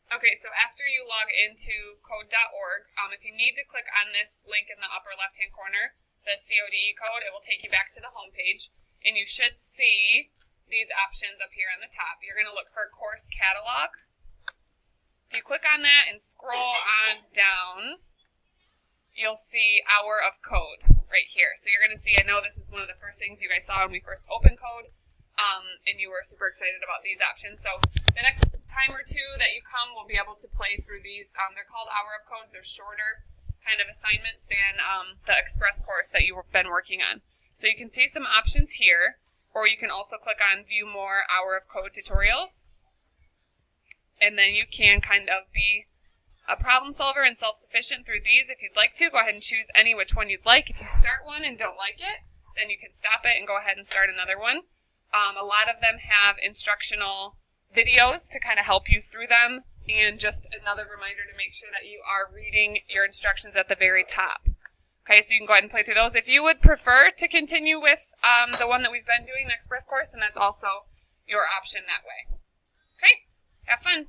Okay, so after you log into code.org, if you need to click on this link in the upper left-hand corner, the CODE code, it will take you back to the home page, and you should see these options up here on the top. You're going to look for course catalog. If you click on that and scroll on down, you'll see hour of code right here. So you're going to see, I know this is one of the first things you guys saw when we first opened code, and you were super excited about these options. So the next time or two that you come, we'll be able to play through these. They're called hour of codes. They're shorter kind of assignments than the express course that you've been working on. So you can see some options here, or you can also click on view more hour of code tutorials. And then you can kind of be a problem solver and self-sufficient through these. If you'd like to, go ahead and choose any which one you'd like. If you start one and don't like it, then you can stop it and go ahead and start another one. A lot of them have instructional videos to kind of help you through them, and just another reminder to make sure that you are reading your instructions at the very top. Okay, so you can go ahead and play through those. If you would prefer to continue with the one that we've been doing, the express course, then that's also your option that way. Okay, have fun.